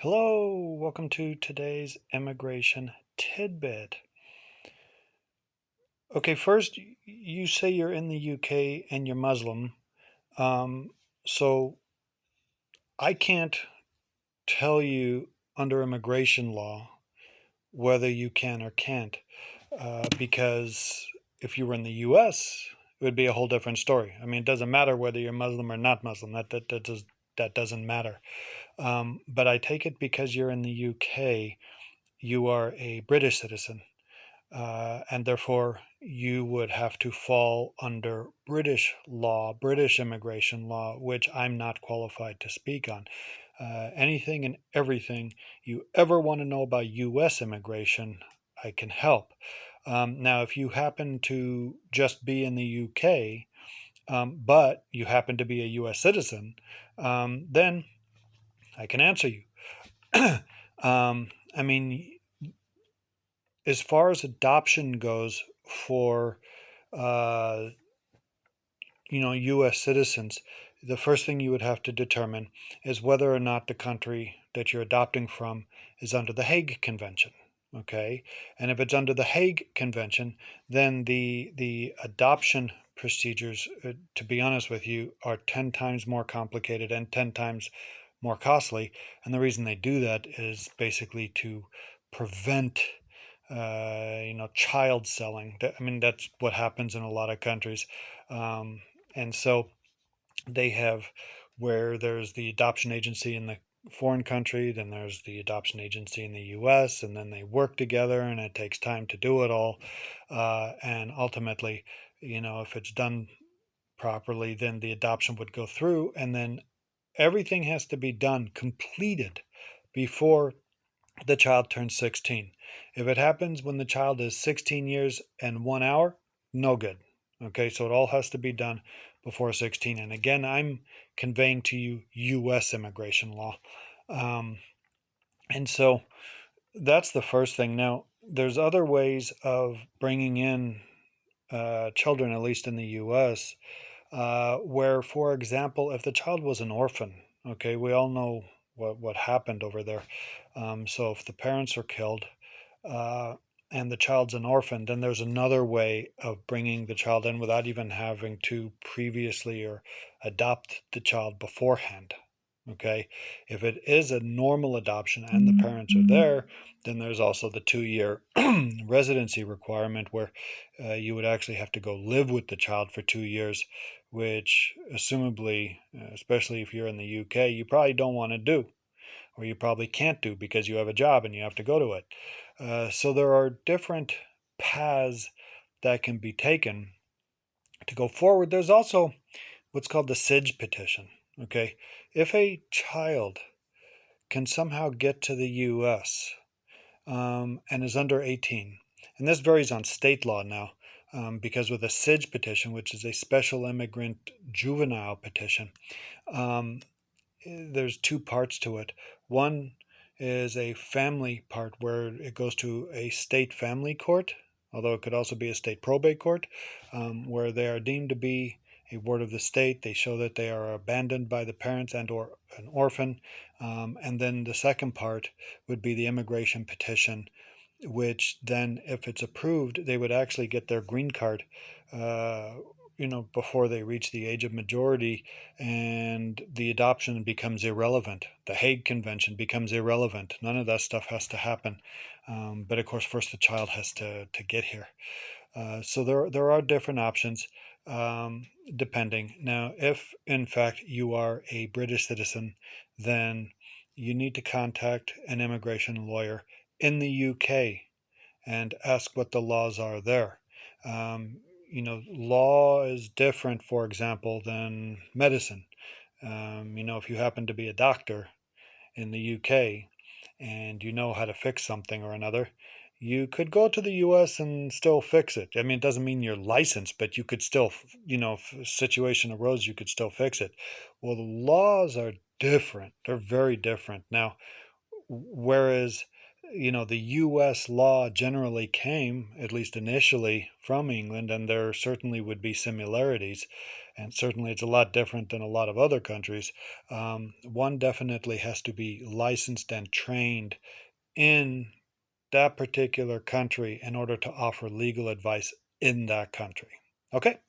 Hello, welcome to today's immigration tidbit. Okay, first, you say you're in the UK and you're Muslim. Um, so I can't tell you under immigration law whether you can or can't, because if you were in the US, it would be a whole different story. I mean, it doesn't matter whether you're Muslim or not Muslim. That doesn't matter. But I take it because you're in the UK, you are a British citizen. And therefore you would have to fall under British law, British immigration law, which I'm not qualified to speak on. Anything and everything you ever want to know about U.S. immigration, I can help. Now, if you happen to just be in the UK, but you happen to be a U.S. citizen, then I can answer you. I mean, as far as adoption goes for uh, U.S. citizens, the first thing you would have to determine is whether or not the country that you're adopting from is under the Hague Convention. Okay, and if it's under the Hague Convention, then the adoption procedures, to be honest with you, are 10 times more complicated and 10 times more costly. And the reason they do that is basically to prevent child selling. I mean, that's what happens in a lot of countries. And so they have where there's the adoption agency in the foreign country, then there's the adoption agency in the US, and then they work together, and it takes time to do it all. And ultimately, if it's done properly, then the adoption would go through, and then everything has to be done, completed before the child turns 16. If it happens when the child is 16 years and 1 hour, no good. Okay, so it all has to be done before 16. And again, I'm conveying to you U.S. immigration law. Um, and so that's the first thing. Now, there's other ways of bringing in children, at least in the U.S., where, for example, if the child was an orphan, okay, we all know what happened over there. So if the parents are killed, uh, and the child's an orphan, then there's another way of bringing the child in without even having to previously or adopt the child beforehand. Okay. If it is a normal adoption and the parents are there, then there's also the 2 year residency requirement where you would actually have to go live with the child for 2 years, which, assumably, especially if you're in the UK, you probably don't want to do, or you probably can't do because you have a job and you have to go to it. So there are different paths that can be taken to go forward. There's also what's called the SIDGE petition. Okay, if a child can somehow get to the U.S. And is under 18, and this varies on state law now, because with a SIDGE petition, which is a special immigrant juvenile petition, um, there's two parts to it. One is a family part where it goes to a state family court, although it could also be a state probate court, where they are deemed to be a ward of the state. They show that they are abandoned by the parents and or an orphan. And then the second part would be the immigration petition, which then, if it's approved, they would actually get their green card, uh, before they reach the age of majority, and the adoption becomes irrelevant. The Hague Convention becomes irrelevant. None of that stuff has to happen. But of course, first the child has to get here. So there are different options, depending. Now, if in fact you are a British citizen, then you need to contact an immigration lawyer in the UK and ask what the laws are there. Law is different, for example, than medicine. If you happen to be a doctor in the UK and you know how to fix something or another, you could go to the US and still fix it. I mean, it doesn't mean you're licensed, but you could still, if a situation arose, you could still fix it. Well, the laws are different. They're very different. Now, whereas, the US law generally came, at least initially, from England, and there certainly would be similarities. and certainly it's a lot different than a lot of other countries. One definitely has to be licensed and trained in that particular country in order to offer legal advice in that country. Okay.